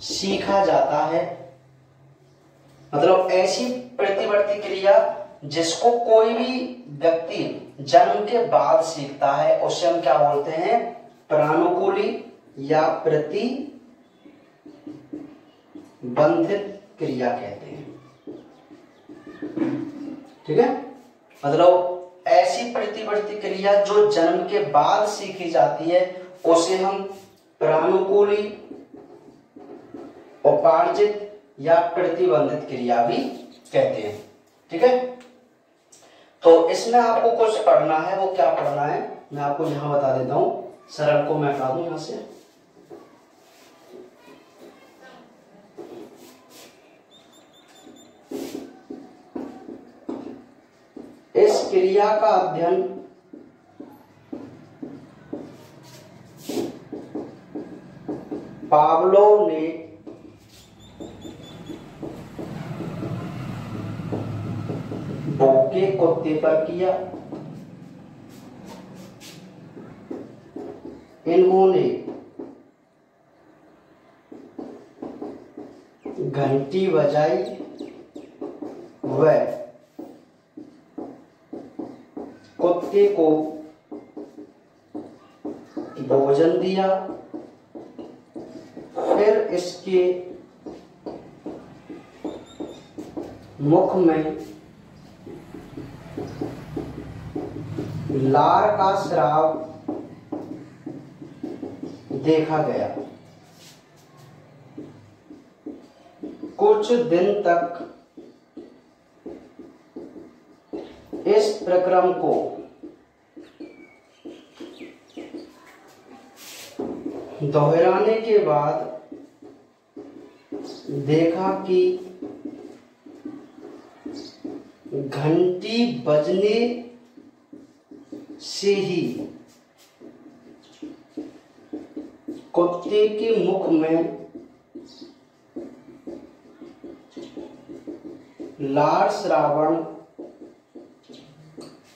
सीखा जाता है, मतलब ऐसी प्रतिवर्ती क्रिया जिसको कोई भी व्यक्ति जन्म के बाद सीखता है उसे हम क्या बोलते हैं, प्रानुकूली या प्रतिबंधित क्रिया कहते हैं, ठीक है। मतलब ऐसी प्रतिवर्ती क्रिया जो जन्म के बाद सीखी जाती है उसे हम प्रानुकूली, उपार्जित या प्रतिबंधित क्रिया भी कहते हैं, ठीक है। तो इसमें आपको कुछ पढ़ना है, वो क्या पढ़ना है मैं आपको यहां बता देता हूं। सरल को मैं हटा दूं यहां से, इस क्रिया का अध्ययन पावलोव ने भूखे कुत्ते पर किया। इन्होंने घंटी बजाई व कुत्ते को भोजन दिया, फिर इसके मुख में लार का स्राव देखा गया। कुछ दिन तक इस प्रक्रम को दोहराने के बाद देखा कि घंटी बजने से ही कुत्ते के मुख में लार श्रावण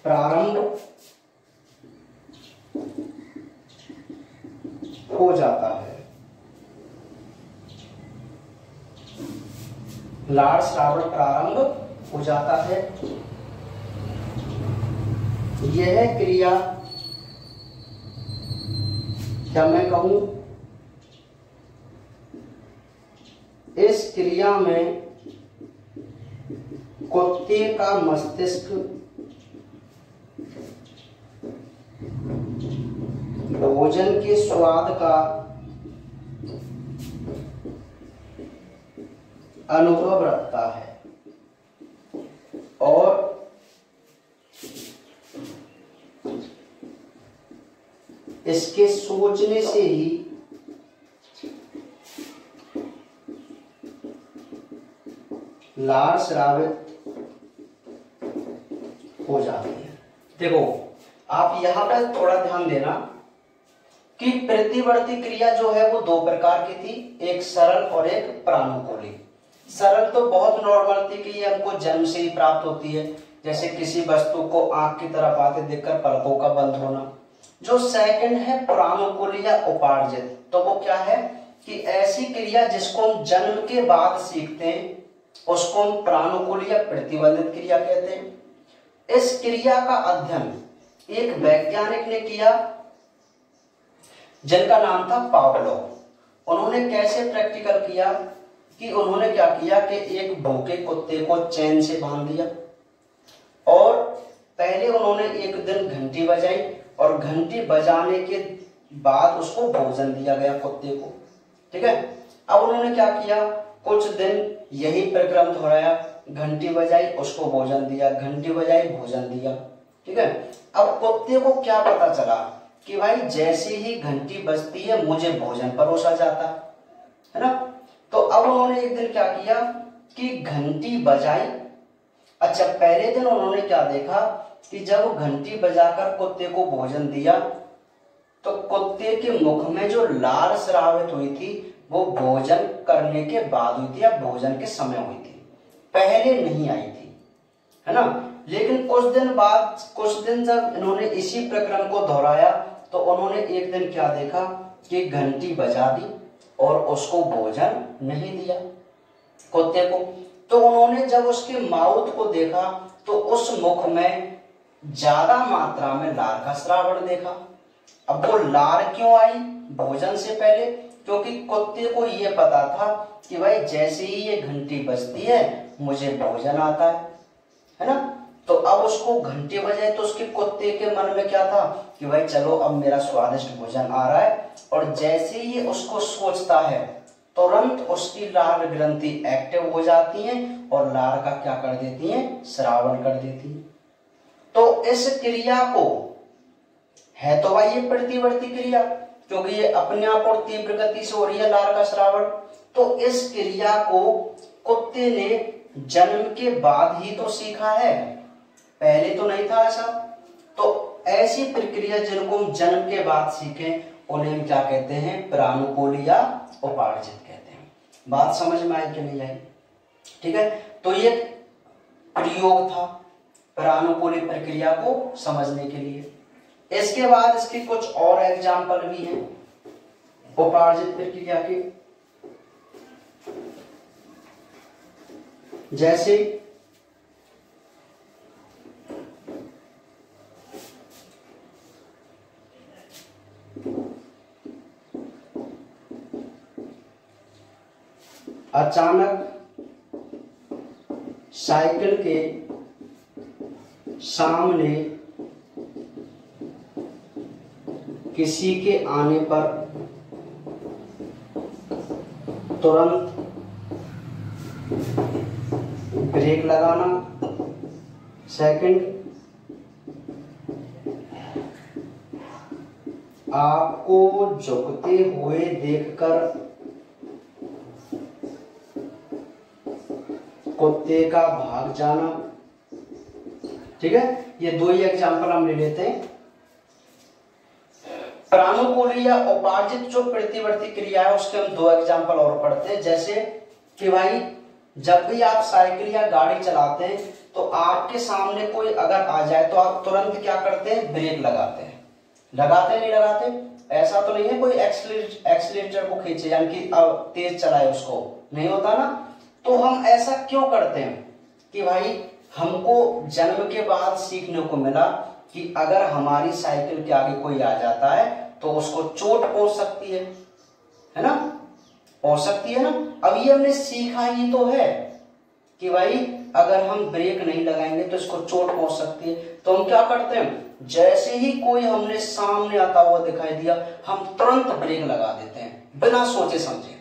प्रारंभ हो जाता है। लार श्रावण प्रारंभ हो जाता है। यह क्रिया, क्या मैं कहूं, इस क्रिया में कुत्ते का मस्तिष्क भोजन के स्वाद का अनुभव रखता है और इसके सोचने से ही लार स्रावित हो जाती है। देखो आप यहां पर थोड़ा ध्यान देना कि प्रतिवर्ती क्रिया जो है वो दो प्रकार की थी, एक सरल और एक प्रानुकूली। सरल तो बहुत नॉर्मल थी कि ये हमको जन्म से ही प्राप्त होती है, जैसे किसी वस्तु को आंख की तरफ आते देखकर पलकों का बंद होना। जो सेकंड है प्रानुकूली या उपार्जित, तो वो क्या है कि ऐसी क्रिया जिसको हम जन्म के बाद सीखते हैं उसको हम प्रानुकूली या प्रतिबंधित क्रिया कहते हैं। इस क्रिया का अध्ययन एक वैज्ञानिक ने किया जिनका नाम था पावलोव। उन्होंने कैसे प्रैक्टिकल किया कि उन्होंने क्या किया कि एक भूखे कुत्ते को चैन से बांध दिया और पहले उन्होंने एक दिन घंटी बजाई और घंटी बजाने के बाद उसको भोजन दिया गया कुत्ते को। ठीक है, अब उन्होंने क्या किया, कुछ दिन यही प्रक्रम दोहराया, घंटी बजाई उसको भोजन दिया, घंटी बजाई भोजन दिया। ठीक है, अब कुत्ते को क्या पता चला कि भाई जैसे ही घंटी बजती है मुझे भोजन परोसा जाता है ना। तो अब उन्होंने एक दिन क्या किया कि घंटी बजाई। अच्छा, पहले दिन उन्होंने क्या देखा कि जब घंटी बजाकर कुत्ते को भोजन दिया तो कुत्ते के मुख में जो लार स्रावित हुई थी वो भोजन करने के बाद हुई थी या भोजन के समय हुई थी, पहले नहीं आई थी, है ना। लेकिन कुछ दिन जब इन्होंने इसी प्रक्रम को दोहराया तो उन्होंने एक दिन क्या देखा कि घंटी बजा दी और उसको भोजन नहीं दिया कुत्ते को। तो उन्होंने जब उसके माउथ को देखा तो उस मुख में ज्यादा मात्रा में लार का श्रावण देखा। अब वो लार क्यों आई भोजन से पहले, क्योंकि कुत्ते को ये पता था कि भाई जैसे ही ये घंटी बजती है मुझे भोजन आता है ना। तो अब उसको घंटी बजाए तो उसके कुत्ते के मन में क्या था कि भाई चलो अब मेरा स्वादिष्ट भोजन आ रहा है, और जैसे ही उसको सोचता है तुरंत उसकी लार ग्रंथि एक्टिव हो जाती है और लार का क्या कर देती है, श्रावण कर देती है। तो इस क्रिया को है तो भाई ये प्रतिवर्ती क्रिया, क्योंकि ये अपने आप और तीव्र गति से हो रही है लार का श्रावण। तो इस क्रिया को कुत्ते ने जन्म के बाद ही तो सीखा है, पहले तो नहीं था ऐसा। तो ऐसी प्रक्रिया जिनको हम जन्म के बाद सीखें उन्हें हम क्या कहते हैं, प्रानुकूली या उपार्जित कहते हैं। बात समझ में आई कि नहीं आई? ठीक है, तो ये प्रयोग था प्रानुकूली प्रक्रिया को समझने के लिए। इसके बाद इसके कुछ और एग्जाम्पल भी हैं उपार्जित प्रक्रिया के, जैसे अचानक साइकिल के सामने किसी के आने पर तुरंत ब्रेक लगाना। सेकंड, आपको झुकते हुए देखकर कुत्ते का भाग जाना। ठीक है, ये दो ही एग्जाम्पल हम ले लेते हैं। प्रानुकूली या उपार्जित जो प्रतिवर्ती क्रिया है उसके हम दो एग्जाम्पल और पढ़ते हैं। जैसे कि भाई जब भी आप साइकिल या गाड़ी चलाते हैं तो आपके सामने कोई अगर आ जाए तो आप तुरंत क्या करते हैं, ब्रेक लगाते हैं। लगाते नहीं लगाते? ऐसा तो नहीं है कोई एक्सीलरेटर को खींचे यानी कि तेज चलाए, उसको नहीं होता ना। तो हम ऐसा क्यों करते हैं कि भाई हमको जन्म के बाद सीखने को मिला कि अगर हमारी साइकिल के आगे कोई आ जाता है तो उसको चोट पहुंच सकती है ना, पहुंच सकती है ना। अब ये हमने सीखा ही तो है कि भाई अगर हम ब्रेक नहीं लगाएंगे तो इसको चोट पहुंच सकती है। तो हम क्या करते हैं, जैसे ही कोई हमने सामने आता हुआ दिखाई दिया हम तुरंत ब्रेक लगा देते हैं बिना सोचे समझे।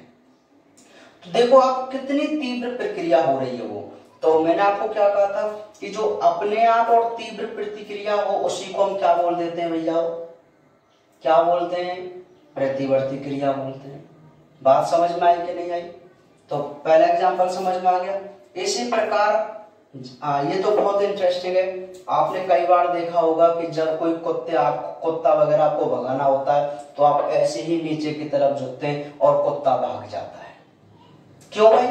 तो देखो आप कितनी तीव्र प्रक्रिया हो रही है वो। तो मैंने आपको क्या कहा था कि जो अपने आप और तीव्र प्रतिक्रिया हो उसी को हम क्या बोल देते हैं भैया, क्या बोलते हैं, प्रतिवर्ती क्रिया बोलते हैं। बात समझ में आई कि नहीं आई? तो पहला एग्जांपल समझ में आ गया। इसी प्रकार ये तो बहुत इंटरेस्टिंग है। आपने कई बार देखा होगा कि जब कोई कुत्ता वगैरह आपको भगाना होता है तो आप ऐसे ही नीचे की तरफ झुकते हैं और कुत्ता भाग जाता है। क्यों भाई?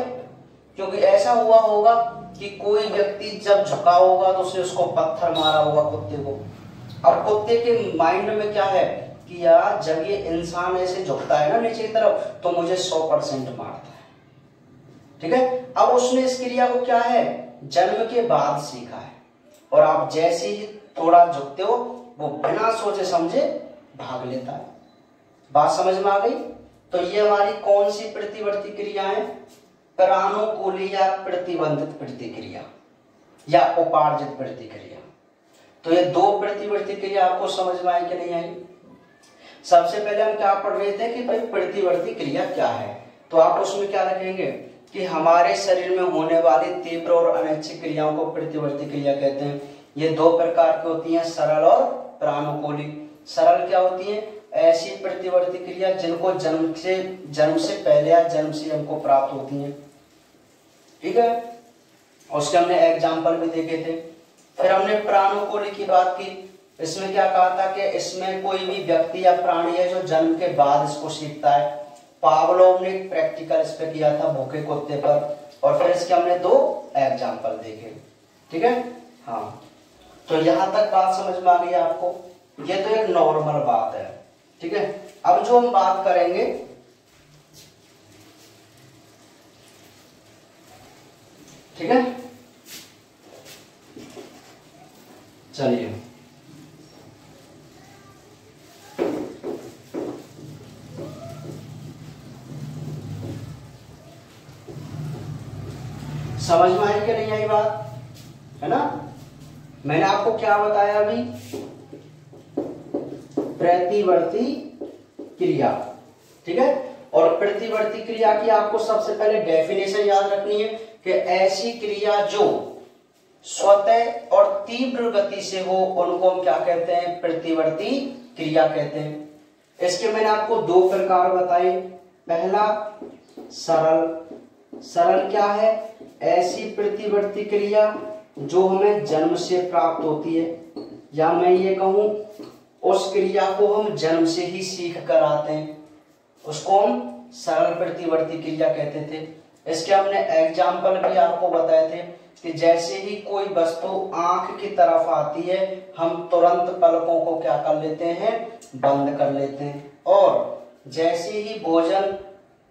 क्योंकि ऐसा हुआ होगा कि कोई व्यक्ति जब झुका होगा तो उसने उसको पत्थर मारा होगा कुत्ते को। अब कुत्ते के माइंड में क्या है कि यार जब ये इंसान ऐसे झुकता है ना नीचे की तरफ तो मुझे 100% मारता है। ठीक है, अब उसने इस क्रिया को क्या है, जन्म के बाद सीखा है। और आप जैसे ही थोड़ा झुकते हो वो बिना सोचे समझे भाग लेता है। बात समझ में आ गई? तो ये हमारी कौन सी प्रतिवर्ती क्रिया है, प्रानुकूली या प्रतिबंधित प्रतिक्रिया या उपार्जित प्रतिक्रिया। तो ये दो प्रतिवर्ती क्रिया आपको समझ में आई कि नहीं आई? सबसे पहले हम क्या पढ़ रहे थे कि भाई प्रतिवर्ती क्रिया क्या है। तो आप उसमें क्या रखेंगे कि हमारे शरीर में होने वाली तीव्र और अनैच्छिक क्रियाओं को प्रतिवर्ती क्रिया कहते हैं। ये दो प्रकार की होती हैं, सरल और प्रानुकूली। सरल क्या होती है, ऐसी प्रतिवर्ती क्रिया जिनको जन्म से पहले या जन्म से हमको प्राप्त होती हैं। ठीक है, उसके हमने एग्जाम्पल भी देखे थे। फिर हमने प्रानुकूली की बात की। इसमें क्या कहा था कि इसमें कोई भी व्यक्ति या प्राणी है जो जन्म के बाद इसको सीखता है। पावलोव ने प्रैक्टिकल इस पे किया था भूखे कुत्ते पर, और फिर इसके हमने दो एग्जाम्पल देखे। ठीक है, हाँ, तो यहां तक बात समझ में आ गई आपको? ये तो एक नॉर्मल बात है। ठीक है, अब जो हम बात करेंगे ठीक है, चलिए समझ में आई कि नहीं आई बात, है ना? मैंने आपको क्या बताया अभी, प्रतिवर्ती क्रिया। ठीक है, और प्रतिवर्ती क्रिया की आपको सबसे पहले डेफिनेशन याद रखनी है कि ऐसी क्रिया जो स्वतः और तीव्र गति से हो उनको हम क्या कहते हैं, प्रतिवर्ती क्रिया कहते हैं। इसके मैंने आपको दो प्रकार बताए। पहला सरल। सरल क्या है, ऐसी प्रतिवर्ती क्रिया जो हमें जन्म से प्राप्त होती है, या मैं ये कहूं उस क्रिया को हम जन्म से ही सीख कर आते हैं, उसको हम सरल प्रतिवर्ती क्रिया कहते थे। इसके हमने एग्जाम्पल भी आपको बताए थे कि जैसे ही कोई वस्तु आंख की तरफ आती है हम तुरंत पलकों को क्या कर लेते हैं, बंद कर लेते हैं। और जैसे ही भोजन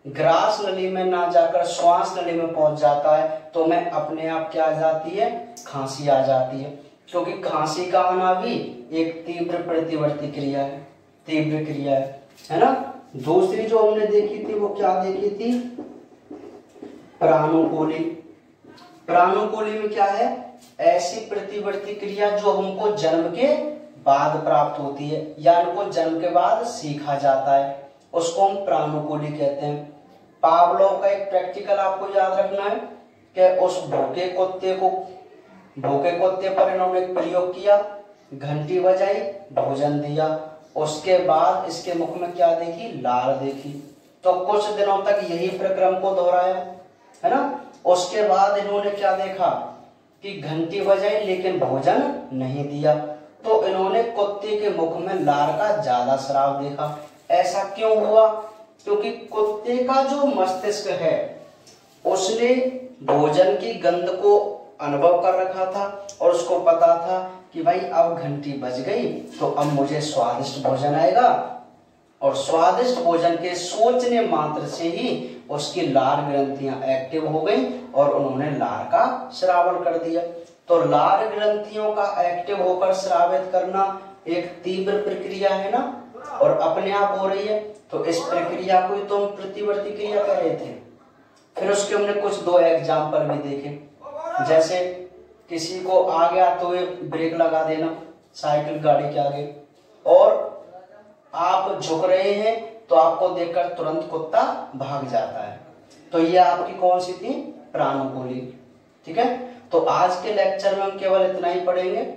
ग्रास नली में ना जाकर श्वास नली में पहुंच जाता है तो हमें अपने आप क्या आ जाती है, खांसी आ जाती है। क्योंकि खांसी का आना भी एक तीव्र प्रतिवर्ती क्रिया है, तीव्र क्रिया है ना। दूसरी जो हमने देखी थी वो क्या देखी थी, प्रानुकूली। प्रानुकूली में क्या है, ऐसी प्रतिवर्ती क्रिया जो हमको जन्म के बाद प्राप्त होती है या इनको जन्म के बाद सीखा जाता है, उसको हम प्रानुकूली कहते हैं। पावलोव का एक प्रैक्टिकल आपको याद रखना है कि उस भूखे कुत्ते पर इन्होंने एक प्रयोग किया, घंटी बजाई, भोजन दिया, उसके बाद इसके मुख में क्या देखी, लार देखी। तो कुछ दिनों तक यही प्रक्रम को दोहराया, है ना। उसके बाद इन्होंने क्या देखा कि घंटी बजाई लेकिन भोजन नहीं दिया, तो इन्होंने कुत्ते के मुख में लार का ज्यादा स्राव देखा। ऐसा क्यों हुआ? क्योंकि कुत्ते का जो मस्तिष्क है उसने भोजन की गंध को अनुभव कर रखा था और उसको पता था कि भाई अब घंटी बज गई तो अब मुझे स्वादिष्ट भोजन आएगा, और स्वादिष्ट भोजन के सोचने मात्र से ही उसकी लार ग्रंथियां एक्टिव हो गई और उन्होंने लार का श्रावण कर दिया। तो लार ग्रंथियों का एक्टिव होकर श्रावित करना एक तीव्र प्रक्रिया है ना, और अपने आप हो रही है, तो इस प्रक्रिया को तो हम प्रतिवर्ती क्रिया कह रहे थे। फिर उसके हमने कुछ दो एग्जाम्पल भी देखे, जैसे किसी को आ गया तो ब्रेक लगा देना साइकिल गाड़ी के आगे, और आप झुक रहे हैं तो आपको देखकर तुरंत कुत्ता भाग जाता है, तो ये आपकी कौन सी थी? प्राणुकूली। ठीक है, तो आज के लेक्चर में हम केवल इतना ही पढ़ेंगे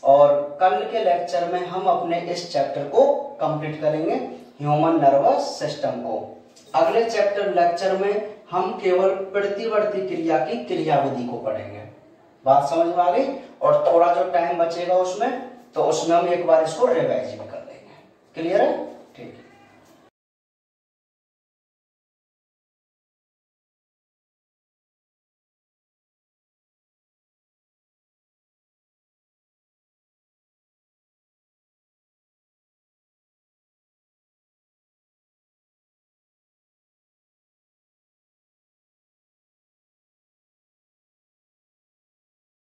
और कल के लेक्चर में हम अपने इस चैप्टर को कंप्लीट करेंगे, ह्यूमन नर्वस सिस्टम को। अगले चैप्टर लेक्चर में हम केवल प्रतिवर्ती क्रिया की क्रियाविधि को पढ़ेंगे। बात समझ में आ गई? और थोड़ा जो टाइम बचेगा उसमें, तो उसमें हम एक बार इसको रिवाइज भी कर लेंगे। क्लियर है? ठीक है।